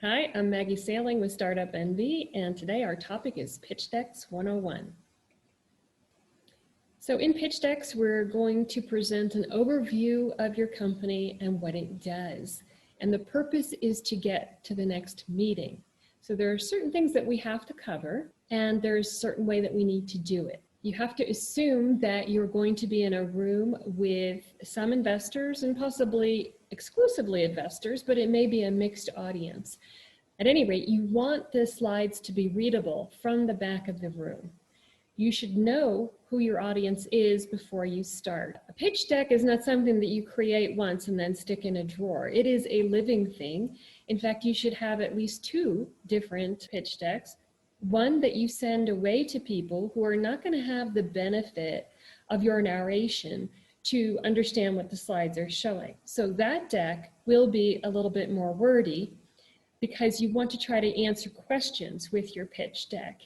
Hi, I'm Maggie Sailing with StartUpNV, and today our topic is Pitch Decks 101. So in Pitch Decks, we're going to present an overview of your company and what it does. And the purpose is to get to the next meeting. So there are certain things that we have to cover, and there's a certain way that we need to do it. You have to assume that you're going to be in a room with some investors and possibly exclusively investors, but it may be a mixed audience. At any rate, you want the slides to be readable from the back of the room. You should know who your audience is before you start. A pitch deck is not something that you create once and then stick in a drawer. It is a living thing. In fact, you should have at least 2 different pitch decks. One that you send away to people who are not going to have the benefit of your narration to understand what the slides are showing. So that deck will be a little bit more wordy because you want to try to answer questions with your pitch deck.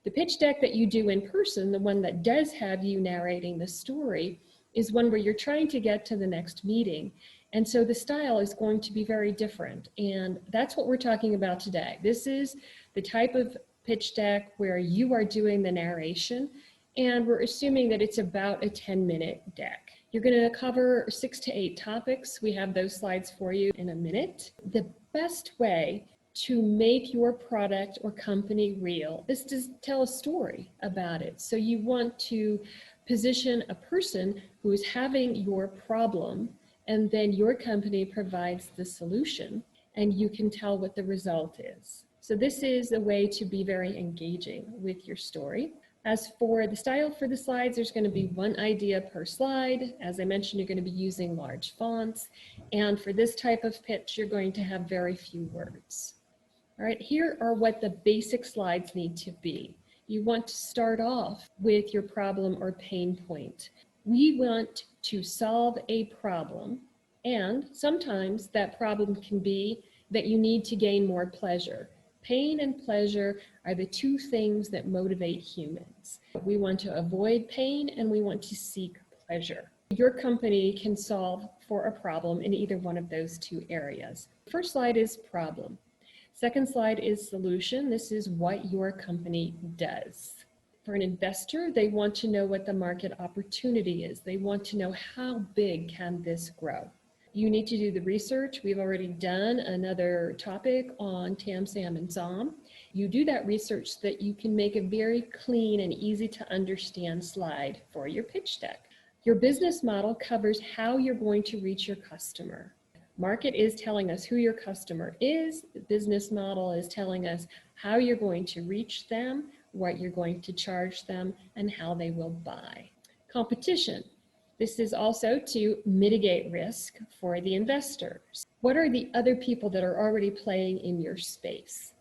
The pitch deck that you do in person, the one that does have you narrating the story, is one where you're trying to get to the next meeting. And so the style is going to be very different. And that's what we're talking about today. This is the type of pitch deck where you are doing the narration, and we're assuming that it's about a 10-minute deck. You're going to cover 6 to 8 topics. We have those slides for you in a minute. The best way to make your product or company real is to tell a story about it. So you want to position a person who is having your problem, and then your company provides the solution, and you can tell what the result is. So this is a way to be very engaging with your story. As for the style for the slides, there's going to be 1 idea per slide. As I mentioned, you're going to be using large fonts. And for this type of pitch, you're going to have very few words. All right, here are what the basic slides need to be. You want to start off with your problem or pain point. We want to solve a problem, and sometimes that problem can be that you need to gain more pleasure. Pain and pleasure are the 2 things that motivate humans. We want to avoid pain and we want to seek pleasure. Your company can solve for a problem in either one of those 2 areas. First slide is problem. Second slide is solution. This is what your company does. For an investor, they want to know what the market opportunity is. They want to know how big can this grow. You need to do the research. We've already done another topic on TAM, SAM, and ZOM. You do that research so that you can make a very clean and easy to understand slide for your pitch deck. Your business model covers how you're going to reach your customer. Market is telling us who your customer is. The business model is telling us how you're going to reach them, what you're going to charge them, and how they will buy. Competition. This is also to mitigate risk for the investors. What are the other people that are already playing in your space?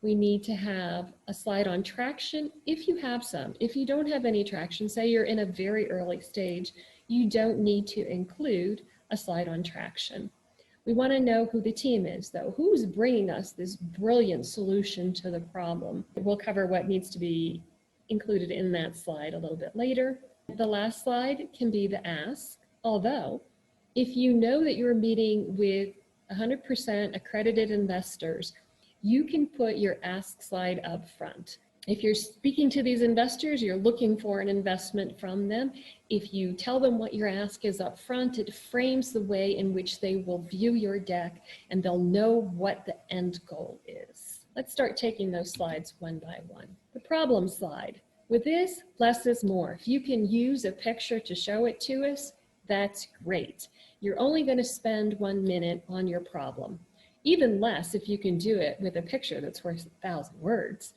We need to have a slide on traction if you have some. If you don't have any traction, say you're in a very early stage, you don't need to include a slide on traction. We want to know who the team is, though. Who's bringing us this brilliant solution to the problem? We'll cover what needs to be included in that slide a little bit later. The last slide can be the ask, although if you know that you're meeting with 100% accredited investors, you can put your ask slide up front. If you're speaking to these investors, you're looking for an investment from them. If you tell them what your ask is up front, it frames the way in which they will view your deck, and they'll know what the end goal is. Let's start taking those slides one by one. The problem slide. With this, less is more. If you can use a picture to show it to us, that's great. You're only going to spend 1 minute on your problem. Even less if you can do it with a picture that's worth 1,000 words.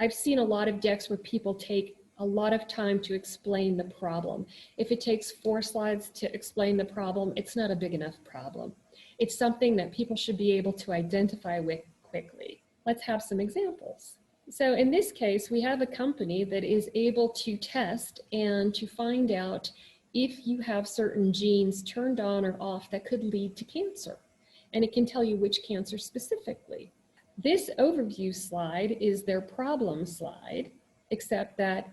I've seen a lot of decks where people take a lot of time to explain the problem. If it takes 4 slides to explain the problem, it's not a big enough problem. It's something that people should be able to identify with quickly. Let's have some examples. So in this case, we have a company that is able to test and to find out if you have certain genes turned on or off that could lead to cancer. And it can tell you which cancer specifically. This overview slide is their problem slide, except that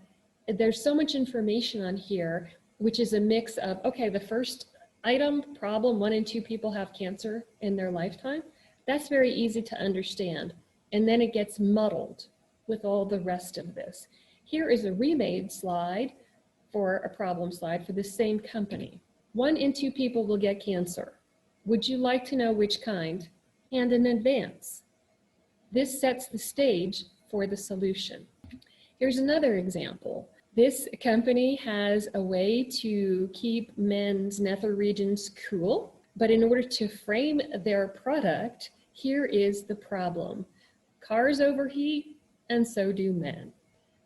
there's so much information on here, which is a mix of, okay, the first item, problem, 1 in 2 people have cancer in their lifetime. That's very easy to understand. And then it gets muddled with all the rest of this. Here is a remade slide for a problem slide for the same company. 1 in 2 people will get cancer. Would you like to know which kind? And in advance. This sets the stage for the solution. Here's another example. This company has a way to keep men's nether regions cool, but in order to frame their product, here is the problem. Cars overheat, and so do men.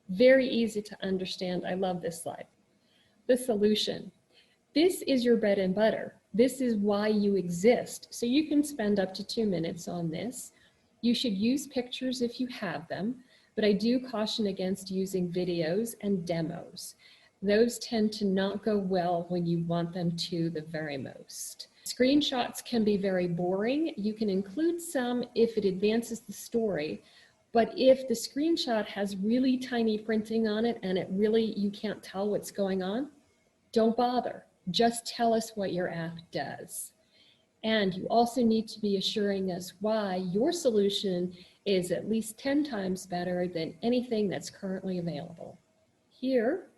Very easy to understand. I love this slide. The solution. This is your bread and butter. This is why you exist. So you can spend up to 2 minutes on this. You should use pictures if you have them, but I do caution against using videos and demos. Those tend to not go well when you want them to the very most. Screenshots can be very boring. You can include some if it advances the story, but if the screenshot has really tiny printing on it and you can't tell what's going on, don't bother. Just tell us what your app does. And you also need to be assuring us why your solution is at least 10 times better than anything that's currently available. Here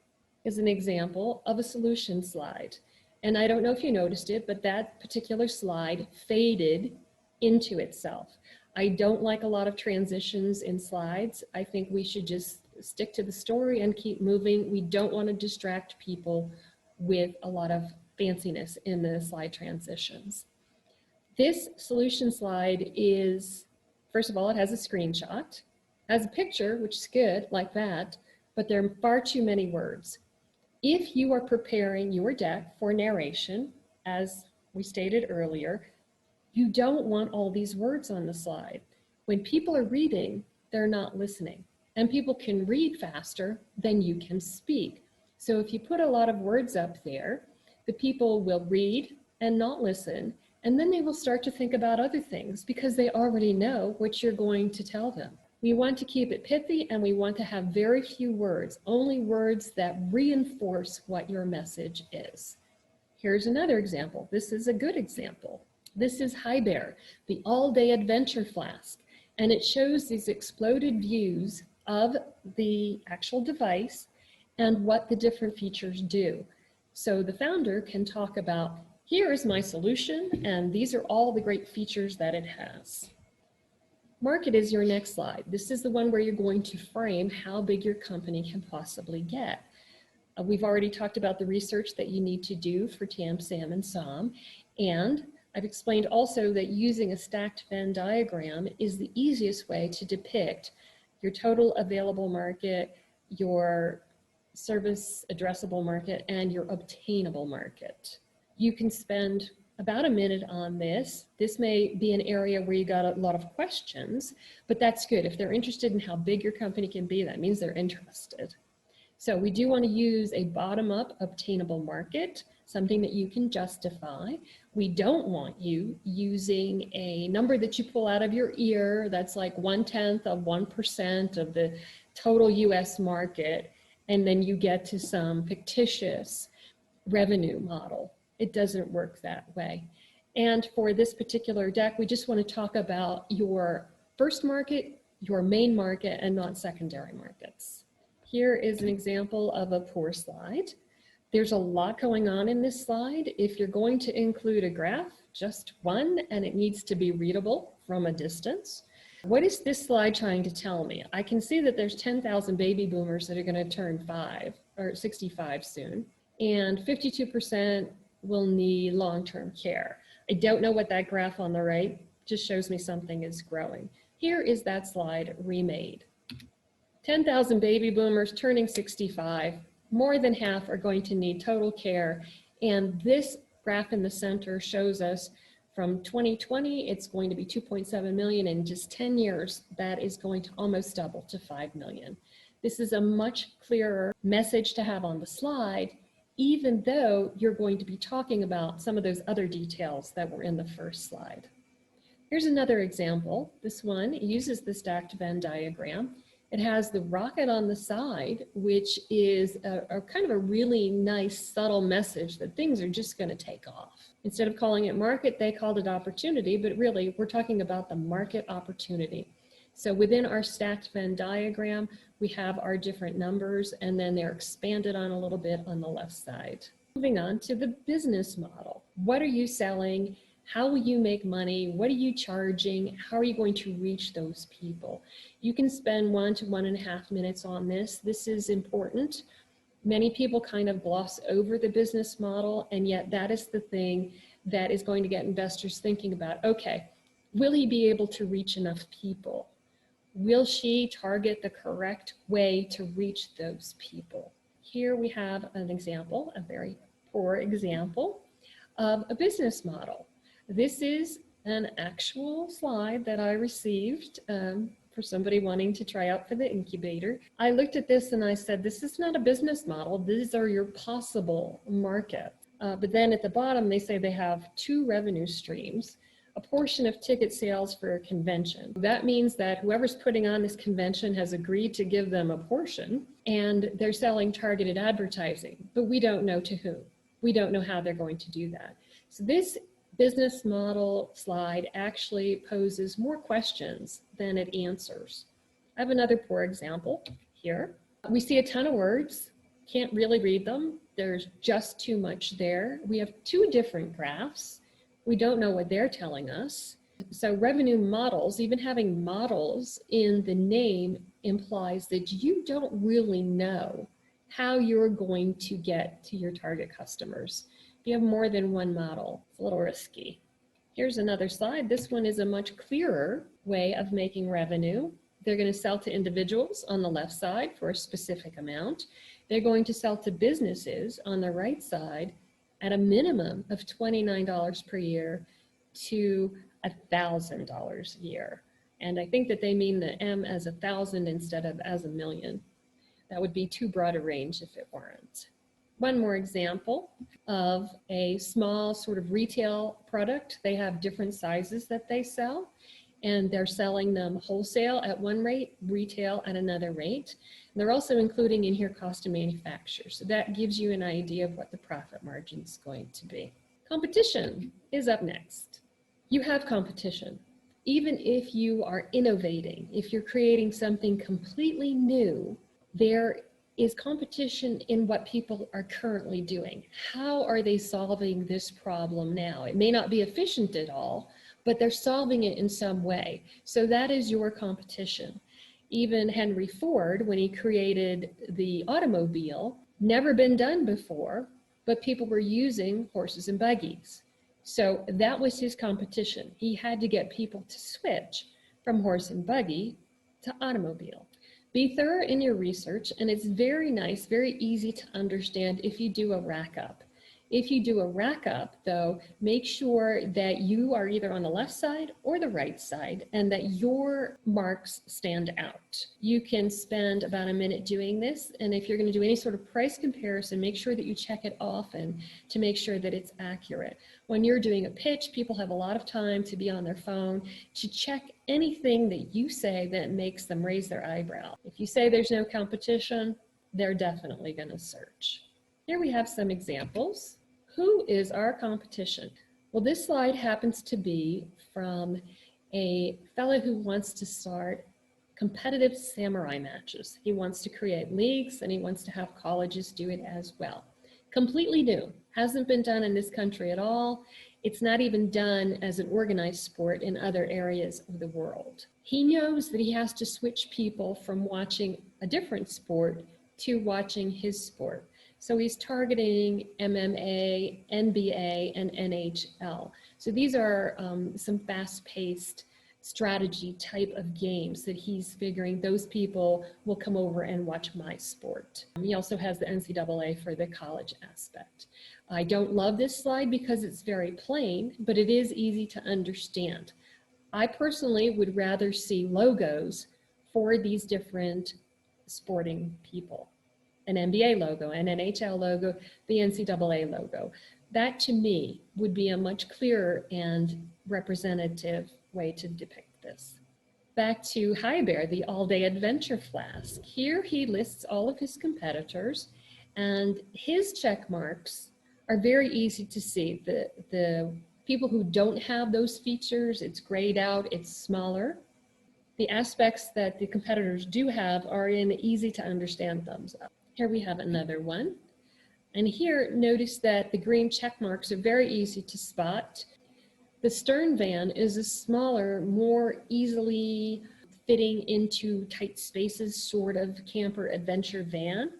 is an example of a solution slide. And I don't know if you noticed it, but that particular slide faded into itself. I don't like a lot of transitions in slides. I think we should just stick to the story and keep moving. We don't want to distract people with a lot of fanciness in the slide transitions. This solution slide is, first of all, it has a screenshot, has a picture, which is good, like that, but there are far too many words. If you are preparing your deck for narration, as we stated earlier, you don't want all these words on the slide. When people are reading, they're not listening, and people can read faster than you can speak. So if you put a lot of words up there, the people will read and not listen, and then they will start to think about other things because they already know what you're going to tell them. We want to keep it pithy, and we want to have very few words, only words that reinforce what your message is. Here's another example. This is a good example. This is High Bear, the all-day adventure flask, and it shows these exploded views of the actual device and what the different features do. So the founder can talk about, here is my solution, and these are all the great features that it has. Market is your next slide. This is the one where you're going to frame how big your company can possibly get. We've already talked about the research that you need to do for TAM, SAM, and SOM, and I've explained also that using a stacked Venn diagram is the easiest way to depict your total available market, your service addressable market, and your obtainable market. You can spend about a minute on this. This may be an area where you got a lot of questions, but that's good. If they're interested in how big your company can be, that means they're interested. So we do want to use a bottom-up obtainable market, something that you can justify. We don't want you using a number that you pull out of your ear that's like 1/10 of 1% of the total US market, and then you get to some fictitious revenue model. It doesn't work that way. And for this particular deck, we just want to talk about your first market, your main market, and not secondary markets. Here is an example of a poor slide. There's a lot going on in this slide. If you're going to include a graph, just one, and it needs to be readable from a distance. What is this slide trying to tell me? I can see that there's 10,000 baby boomers that are going to turn 65 soon, and 52% will need long-term care. I don't know what that graph on the right just shows me something is growing. Here is that slide remade. 10,000 baby boomers turning 65, more than half are going to need total care, and this graph in the center shows us from 2020, it's going to be 2.7 million. In just 10 years, that is going to almost double to 5 million. This is a much clearer message to have on the slide, even though you're going to be talking about some of those other details that were in the first slide. Here's another example. This one uses the stacked Venn diagram. It has the rocket on the side, which is a kind of a really nice subtle message that things are just going to take off. Instead of calling it market, they called it opportunity, but really we're talking about the market opportunity. So within our stacked Venn diagram, we have our different numbers, and then they're expanded on a little bit on the left side. Moving on to the business model. What are you selling? How will you make money? What are you charging? How are you going to reach those people? You can spend 1 to 1.5 minutes on this. This is important. Many people kind of gloss over the business model, and yet that is the thing that is going to get investors thinking about, okay, will he be able to reach enough people? Will she target the correct way to reach those people? Here we have an example, a very poor example of a business model. This is an actual slide that I received for somebody wanting to try out for the incubator. I looked at this and I said, this is not a business model. These are your possible markets. But then at the bottom, they say they have 2 revenue streams, a portion of ticket sales for a convention. That means that whoever's putting on this convention has agreed to give them a portion, and they're selling targeted advertising, but we don't know to whom. We don't know how they're going to do that. So this business model slide actually poses more questions than it answers. I have another poor example here. We see a ton of words, can't really read them. There's just too much there. We have 2 different graphs. We don't know what they're telling us. So revenue models, even having models in the name implies that you don't really know how you're going to get to your target customers. If you have more than 1 model, it's a little risky. Here's another slide. This one is a much clearer way of making revenue. They're going to sell to individuals on the left side for a specific amount. They're going to sell to businesses on the right side at a minimum of $29 per year to $1,000 a year. And I think that they mean the M as 1,000 instead of as a million. That would be too broad a range if it weren't. One more example of a small sort of retail product. They have different sizes that they sell, and they're selling them wholesale at one rate, retail at another rate. And they're also including in here cost to manufacture. So that gives you an idea of what the profit margin is going to be. Competition is up next. You have competition. Even if you are innovating, if you're creating something completely new, there is competition in what people are currently doing. How are they solving this problem now? It may not be efficient at all, but they're solving it in some way. So that is your competition. Even Henry Ford, when he created the automobile, never been done before, but people were using horses and buggies. So that was his competition. He had to get people to switch from horse and buggy to automobile. Be thorough in your research, and it's very nice, very easy to understand if you do a rack up. If you do a rack up, though, make sure that you are either on the left side or the right side and that your marks stand out. You can spend about a minute doing this, and if you're going to do any sort of price comparison, make sure that you check it often to make sure that it's accurate. When you're doing a pitch, people have a lot of time to be on their phone to check anything that you say that makes them raise their eyebrow. If you say there's no competition, they're definitely going to search. Here we have some examples. Who is our competition? Well, this slide happens to be from a fellow who wants to start competitive samurai matches. He wants to create leagues and he wants to have colleges do it as well. Completely new, hasn't been done in this country at all. It's not even done as an organized sport in other areas of the world. He knows that he has to switch people from watching a different sport to watching his sport. So he's targeting MMA, NBA, and NHL. So these are some fast-paced strategy type of games that he's figuring those people will come over and watch my sport. He also has the NCAA for the college aspect. I don't love this slide because it's very plain, but it is easy to understand. I personally would rather see logos for these different sporting people. An NBA logo, an NHL logo, the NCAA logo. That to me would be a much clearer and representative way to depict this. Back to High Bear, the all-day adventure flask. Here he lists all of his competitors, and his check marks are very easy to see. The people who don't have those features, it's grayed out, it's smaller. The aspects that the competitors do have are in easy to understand thumbs up. Here we have another one. And here, notice that the green check marks are very easy to spot. The Stern van is a smaller, more easily fitting into tight spaces sort of camper adventure van.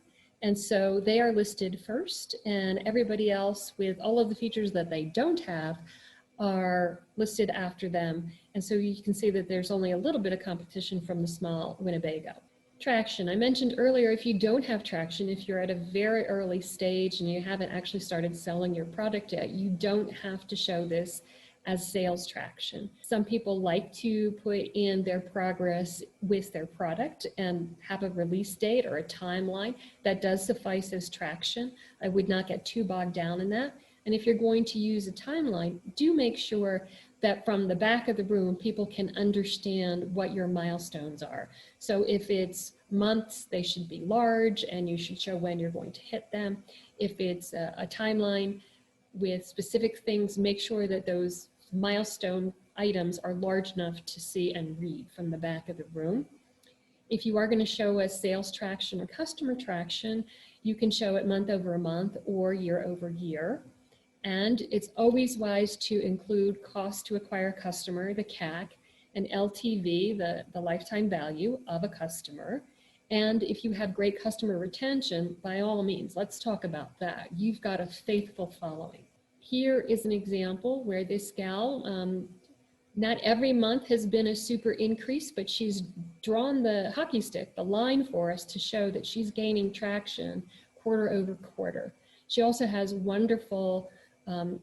And so they are listed first, and everybody else with all of the features that they don't have are listed after them. And so you can see that there's only a little bit of competition from the small Winnebago. Traction. I mentioned earlier, if you don't have traction, if you're at a very early stage and you haven't actually started selling your product yet, you don't have to show this as sales traction. Some people like to put in their progress with their product and have a release date or a timeline. That does suffice as traction. I would not get too bogged down in that. And if you're going to use a timeline, do make sure that from the back of the room, people can understand what your milestones are. So if it's months, they should be large and you should show when you're going to hit them. If it's a timeline with specific things, make sure that those milestone items are large enough to see and read from the back of the room. If you are going to show us sales traction or customer traction, you can show it month over month or year over year. And it's always wise to include cost to acquire a customer, the CAC, and LTV, the lifetime value of a customer. And if you have great customer retention, by all means, let's talk about that. You've got a faithful following. Here is an example where this gal, not every month has been a super increase, but she's drawn the hockey stick, the line for us to show that she's gaining traction quarter over quarter. She also has wonderful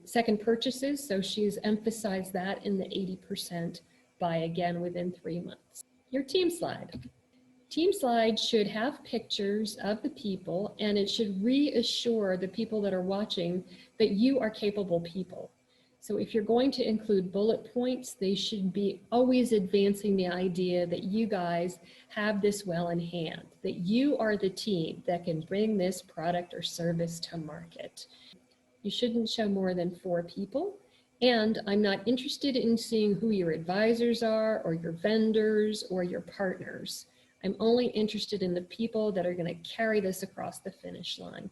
second purchases, so she's emphasized that in the 80% buy again within 3 months. Your team slide. Team slide should have pictures of the people, and it should reassure the people that are watching that you are capable people. So if you're going to include bullet points, they should be always advancing the idea that you guys have this well in hand, that you are the team that can bring this product or service to market. You shouldn't show more than 4 people. And I'm not interested in seeing who your advisors are or your vendors or your partners. I'm only interested in the people that are going to carry this across the finish line.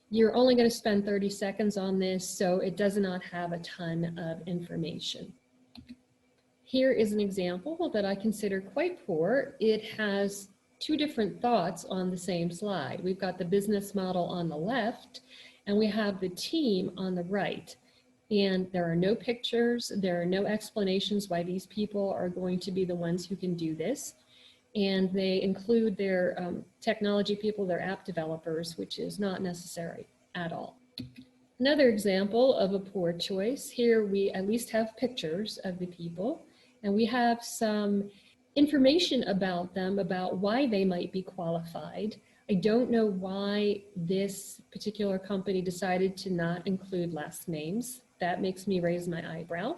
You're only going to spend 30 seconds on this, so it does not have a ton of information. Here is an example that I consider quite poor. It has 2 different thoughts on the same slide. We've got the business model on the left, and we have the team on the right. And there are no pictures, there are no explanations why these people are going to be the ones who can do this. And they include their technology people, their app developers, which is not necessary at all. Another example of a poor choice, here we at least have pictures of the people, and we have some information about them, about why they might be qualified. I don't know why this particular company decided to not include last names. That makes me raise my eyebrow.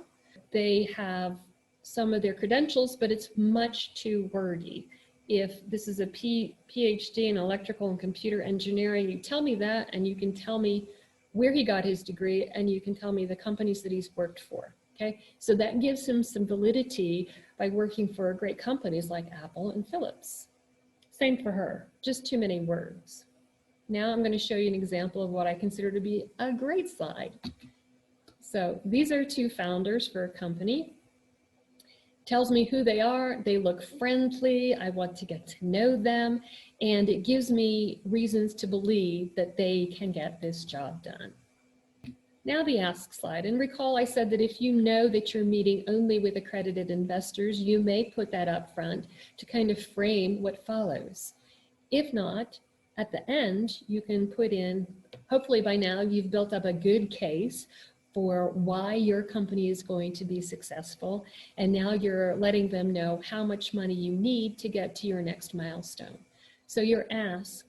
They have some of their credentials, but it's much too wordy. If this is a PhD in electrical and computer engineering, you tell me that, and you can tell me where he got his degree, and you can tell me the companies that he's worked for, okay? So that gives him some validity by working for great companies like Apple and Philips. Same for her, just too many words. Now I'm going to show you an example of what I consider to be a great slide. So these are 2 founders for a company. Tells me who they are, they look friendly, I want to get to know them, and it gives me reasons to believe that they can get this job done. Now the ask slide, and recall I said that if you know that you're meeting only with accredited investors, you may put that up front to kind of frame what follows. If not, at the end, you can put in, hopefully by now you've built up a good case for why your company is going to be successful, and now you're letting them know how much money you need to get to your next milestone. So your ask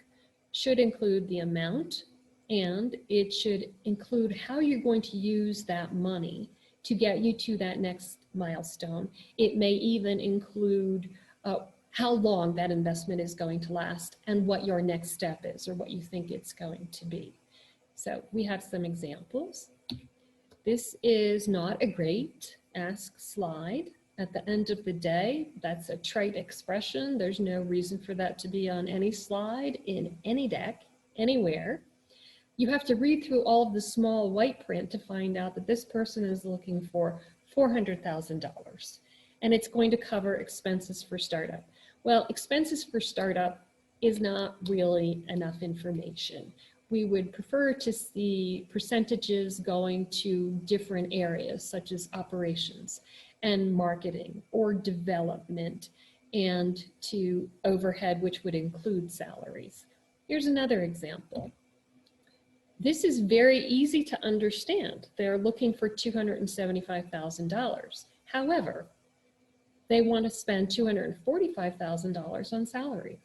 should include the amount, and it should include how you're going to use that money to get you to that next milestone. It may even include how long that investment is going to last and what your next step is or what you think it's going to be. So we have some examples. This is not a great ask slide. At the end of the day, that's a trite expression. There's no reason for that to be on any slide, in any deck, anywhere. You have to read through all of the small white print to find out that this person is looking for $400,000, and it's going to cover expenses for startup. Well, expenses for startup is not really enough information. We would prefer to see percentages going to different areas, such as operations and marketing or development, and to overhead, which would include salaries. Here's another example. This is very easy to understand. They're looking for $275,000. However, they want to spend $245,000 on salaries.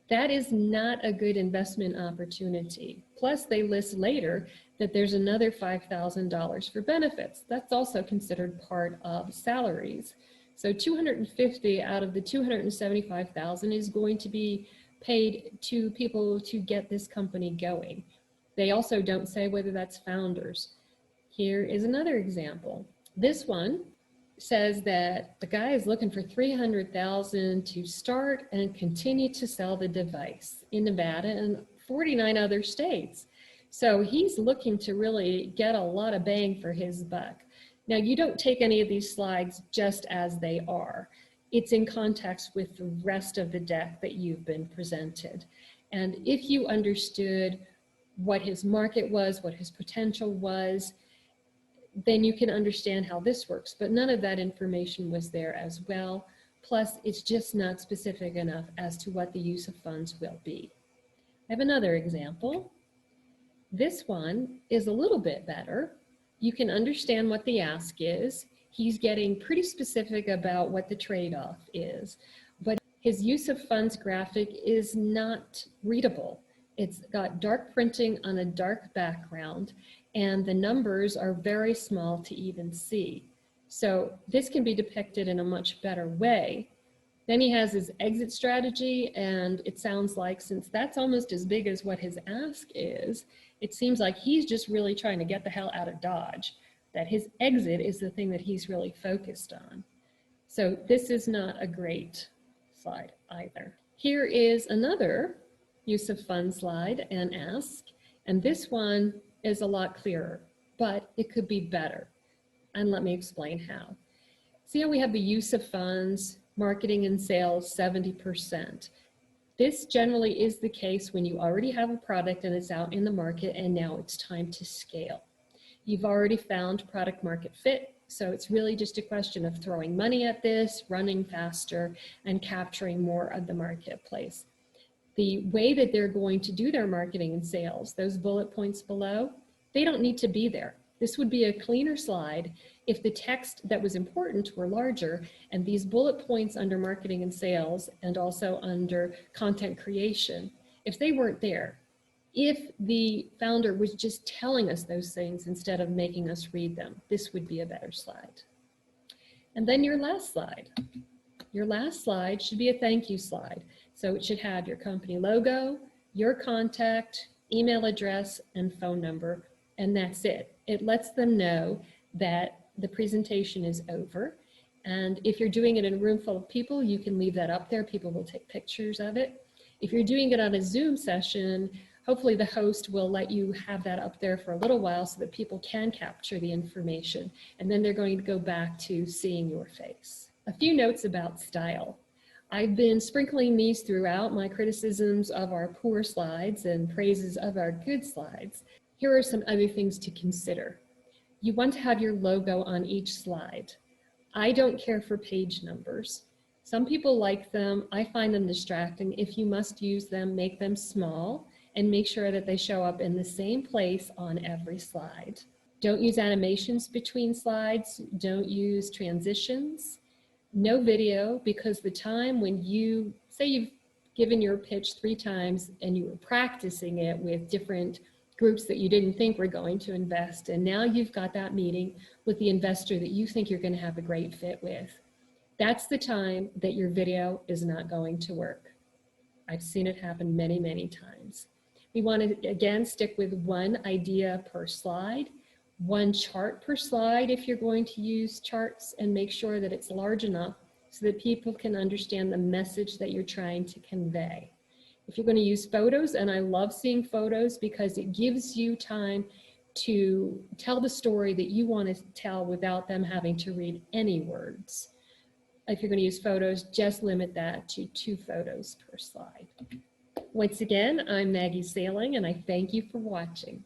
That is not a good investment opportunity. Plus, they list later that there's another $5,000 for benefits. That's also considered part of salaries. So 250 out of the 275,000 is going to be paid to people to get this company going. They also don't say whether that's founders. Here is another example. This one says that the guy is looking for $300,000 to start and continue to sell the device in Nevada and 49 other states. So he's looking to really get a lot of bang for his buck. Now, you don't take any of these slides just as they are. It's in context with the rest of the deck that you've been presented. And if you understood what his market was, what his potential was, then you can understand how this works. But none of that information was there as well. Plus, it's just not specific enough as to what the use of funds will be. I have another example. This one is a little bit better. You can understand what the ask is. He's getting pretty specific about what the trade-off is, but his use of funds graphic is not readable. It's got dark printing on a dark background, and the numbers are very small to even see. So this can be depicted in a much better way. Then he has his exit strategy, and it sounds like, since that's almost as big as what his ask is, it seems like he's just really trying to get the hell out of Dodge, that his exit is the thing that he's really focused on. So this is not a great slide either. Here is another use of funds slide and ask, and this one is a lot clearer, but it could be better. And let me explain how. See how we have the use of funds, marketing and sales, 70%. This generally is the case when you already have a product and it's out in the market and now it's time to scale. You've already found product market fit, so it's really just a question of throwing money at this, running faster, and capturing more of the marketplace. The way that they're going to do their marketing and sales, those bullet points below, they don't need to be there. This would be a cleaner slide if the text that was important were larger, and these bullet points under marketing and sales and also under content creation, if they weren't there, if the founder was just telling us those things instead of making us read them, this would be a better slide. And then your last slide. Your last slide should be a thank you slide. So it should have your company logo, your contact, email address, and phone number, and that's it. It lets them know that the presentation is over. And if you're doing it in a room full of people, you can leave that up there. People will take pictures of it. If you're doing it on a Zoom session, hopefully the host will let you have that up there for a little while so that people can capture the information. And then they're going to go back to seeing your face. A few notes about style. I've been sprinkling these throughout my criticisms of our poor slides and praises of our good slides. Here are some other things to consider. You want to have your logo on each slide. I don't care for page numbers. Some people like them. I find them distracting. If you must use them, make them small and make sure that they show up in the same place on every slide. Don't use animations between slides. Don't use transitions. No video, because the time when you, say you've given your pitch 3 times and you were practicing it with different groups that you didn't think were going to invest. And now you've got that meeting with the investor that you think you're going to have a great fit with. That's the time that your video is not going to work. I've seen it happen many, many times. We want to, again, stick with one idea per slide, one chart per slide if you're going to use charts, and make sure that it's large enough so that people can understand the message that you're trying to convey. If you're going to use photos, and I love seeing photos because it gives you time to tell the story that you want to tell without them having to read any words. If you're going to use photos, just limit that to 2 photos per slide. Once again, I'm Maggie Sailing, and I thank you for watching.